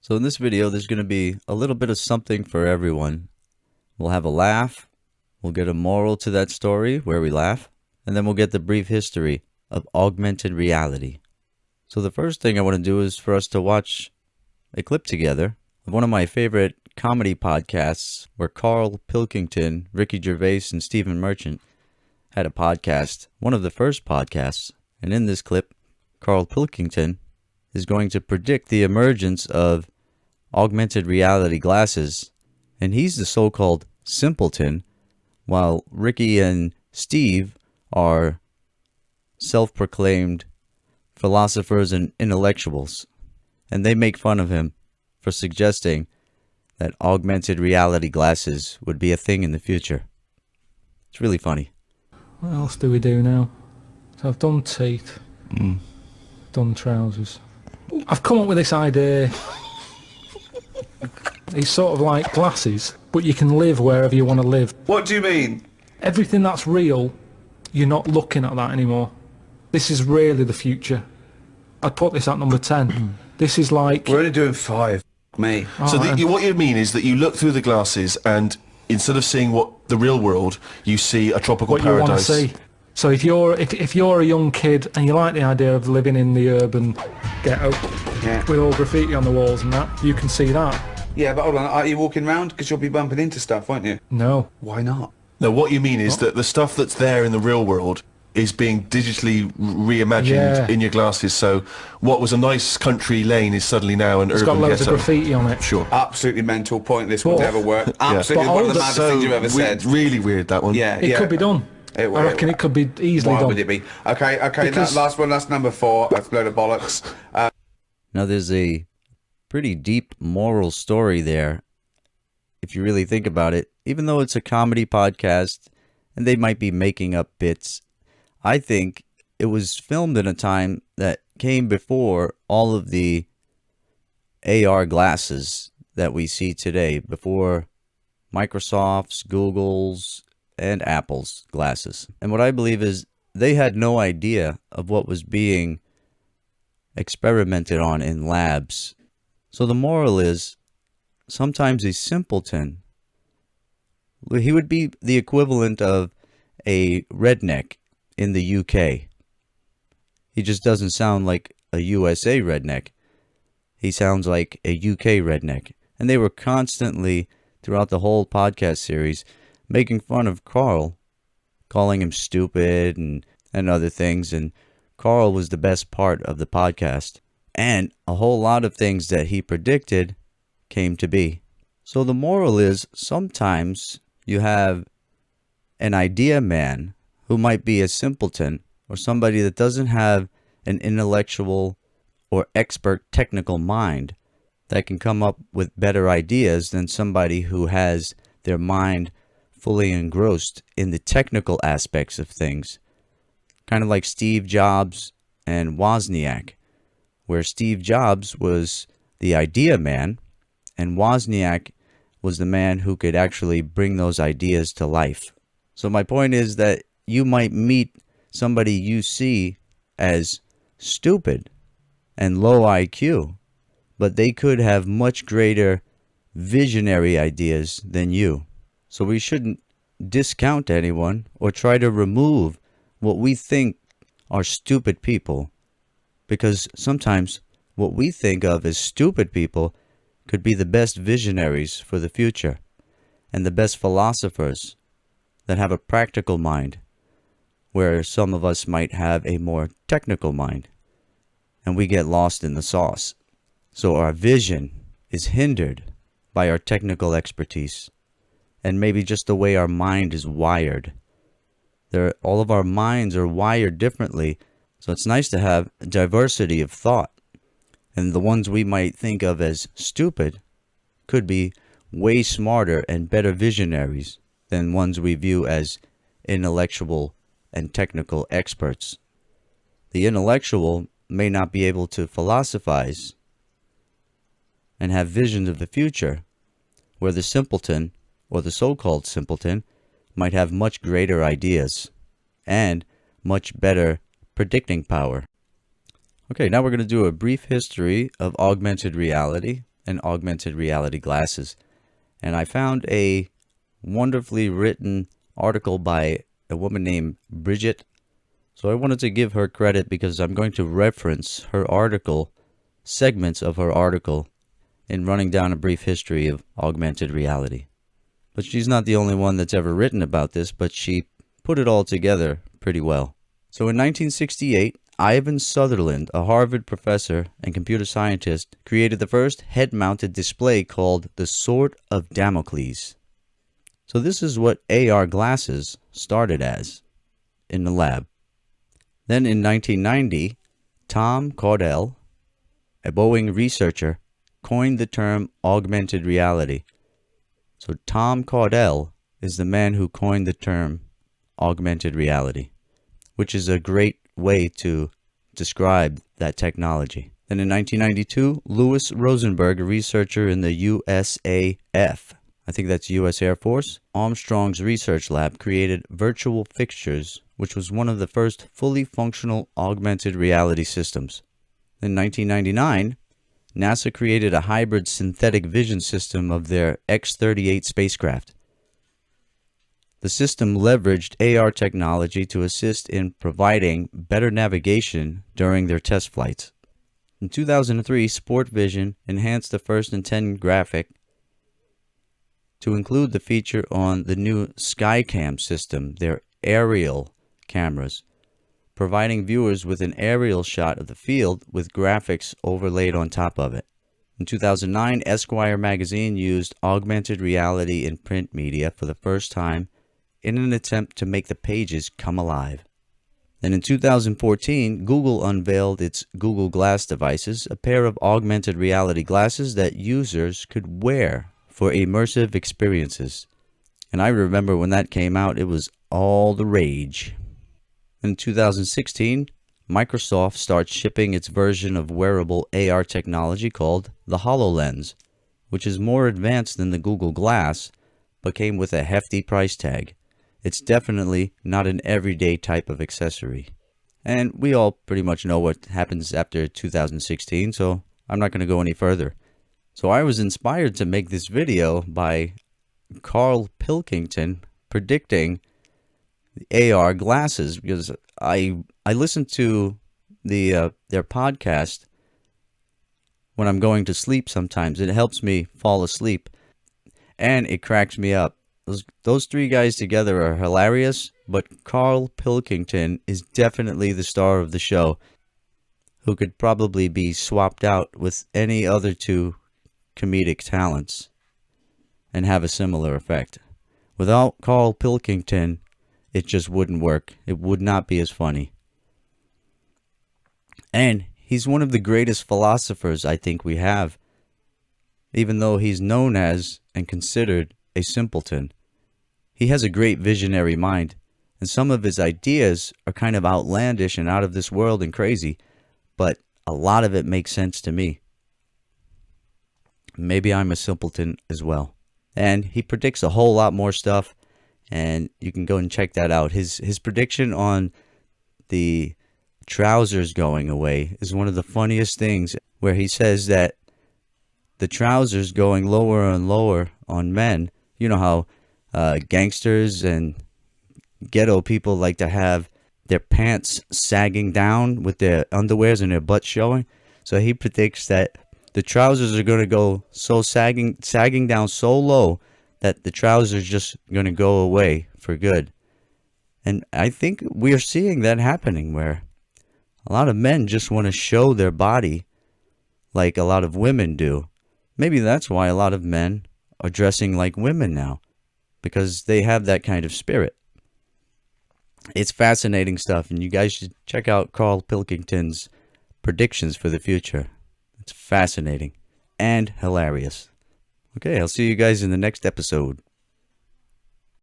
So in this video, there's going to be a little bit of something for everyone. We'll have a laugh, we'll get a moral to that story where we laugh, and then we'll get the brief history of augmented reality. So the first thing I want to do is for us to watch a clip together of one of my favorite comedy podcasts where Carl Pilkington, Ricky Gervais, and Stephen Merchant had a podcast, one of the first podcasts. And in this clip, Carl Pilkington is going to predict the emergence of augmented reality glasses, and he's the so-called simpleton, while Ricky and Steve are self-proclaimed philosophers and intellectuals, and they make fun of him for suggesting that augmented reality glasses would be a thing in the future. It's really funny. What else do we do now? So I've done teeth, done trousers. I've come up with this idea. It's sort of like glasses, but you can live wherever you want to live. What do you mean? Everything that's real, you're not looking at that anymore. This is really the future. I'd put this at number 10. This is like... We're only doing 5, me. So what you mean is that you look through the glasses and instead of seeing what the real world, you see a tropical what paradise. You want to see. So if you're a young kid and you like the idea of living in the urban ghetto with all graffiti on the walls and that, you can see that. Yeah, but hold on, are you walking around? Because you'll be bumping into stuff, won't you? No. Why not? No, what you mean is that the stuff that's there in the real world is being digitally reimagined in your glasses. So what was a nice country lane is suddenly now an It's urban got loads ghetto. of graffiti on it. Sure. Absolutely mental, pointless, would never work. Absolutely But one of the all maddest So things you've ever said. really weird, that one. Yeah, It could be done. I reckon it could be easily Why done. would it be? Okay, Because- that last one, that's number 4. That's a load of bollocks. Now there's a pretty deep moral story there, if you really think about it. Even though it's a comedy podcast and they might be making up bits, I think it was filmed in a time that came before all of the AR glasses that we see today, before Microsoft's, Google's, and Apple's glasses. And what I believe is they had no idea of what was being experimented on in labs. So the moral is, sometimes a simpleton, he would be the equivalent of a redneck in the UK. He just doesn't sound like a USA redneck. He sounds like a UK redneck. And they were constantly, throughout the whole podcast series, making fun of Carl, calling him stupid and other things. And Carl was the best part of the podcast. And a whole lot of things that he predicted came to be. So the moral is, sometimes you have an idea man who might be a simpleton, or somebody that doesn't have an intellectual or expert technical mind that can come up with better ideas than somebody who has their mind fully engrossed in the technical aspects of things. Kind of like Steve Jobs and Wozniak, where Steve Jobs was the idea man and Wozniak was the man who could actually bring those ideas to life. So my point is that you might meet somebody you see as stupid and low IQ, but they could have much greater visionary ideas than you. So we shouldn't discount anyone or try to remove what we think are stupid people, because sometimes what we think of as stupid people could be the best visionaries for the future and the best philosophers that have a practical mind, where some of us might have a more technical mind and we get lost in the sauce. So our vision is hindered by our technical expertise and maybe just the way our mind is wired. All of our minds are wired differently, so it's nice to have a diversity of thought. And the ones we might think of as stupid could be way smarter and better visionaries than ones we view as intellectual and technical experts. The intellectual may not be able to philosophize and have visions of the future, where the simpleton, or the so-called simpleton, might have much greater ideas and much better predicting power. Okay, now we're going to do a brief history of augmented reality. and augmented reality glasses. And I found a wonderfully written article by a woman named Bridget. So I wanted to give her credit because I'm going to reference her article, segments of her article, in running down a brief history of augmented reality. But she's not the only one that's ever written about this, but she put it all together pretty well. So in 1968, Ivan Sutherland, a Harvard professor and computer scientist, created the first head-mounted display called the Sword of Damocles. So this is what AR glasses started as in the lab. Then in 1990, Tom Caudell, a Boeing researcher, coined the term augmented reality. So Tom Caudell is the man who coined the term augmented reality, which is a great way to describe that technology. Then in 1992, Louis Rosenberg, a researcher in the USAF, I think that's U.S. Air Force, Armstrong's research lab, created virtual fixtures, which was one of the first fully functional augmented reality systems. In 1999, NASA created a hybrid synthetic vision system of their X-38 spacecraft. The system leveraged AR technology to assist in providing better navigation during their test flights. In 2003, Sport Vision enhanced the First and 10 graphic to include the feature on the new Skycam system, their aerial cameras, providing viewers with an aerial shot of the field with graphics overlaid on top of it. In 2009, Esquire magazine used augmented reality in print media for the first time in an attempt to make the pages come alive. And in 2014, Google unveiled its Google Glass devices, a pair of augmented reality glasses that users could wear for immersive experiences. And I remember when that came out, it was all the rage. In 2016, Microsoft starts shipping its version of wearable AR technology called the HoloLens, which is more advanced than the Google Glass, but came with a hefty price tag. It's definitely not an everyday type of accessory. And we all pretty much know what happens after 2016, so I'm not going to go any further. So I was inspired to make this video by Carl Pilkington predicting the AR glasses, because I listen to their podcast when I'm going to sleep sometimes. It helps me fall asleep, and it cracks me up. Those three guys together are hilarious, but Carl Pilkington is definitely the star of the show, who could probably be swapped out with any other two comedic talents and have a similar effect. Without Carl Pilkington, it just wouldn't work. It would not be as funny. And he's one of the greatest philosophers I think we have, even though he's known as and considered a simpleton. He has a great visionary mind, and some of his ideas are kind of outlandish and out of this world and crazy, but a lot of it makes sense to me. Maybe I'm a simpleton as well. And he predicts a whole lot more stuff, and you can go and check that out. His prediction on the trousers going away is one of the funniest things, where he says that the trousers going lower and lower on men, you know how gangsters and ghetto people like to have their pants sagging down with their underwears and their butts showing. So he predicts that the trousers are going to go so sagging down so low that the trousers just going to go away for good. And I think we are seeing that happening, where a lot of men just want to show their body like a lot of women do. Maybe that's why a lot of men are dressing like women now, because they have that kind of spirit. It's fascinating stuff, and you guys should check out Carl Pilkington's predictions for the future. It's fascinating and hilarious. Okay, I'll see you guys in the next episode.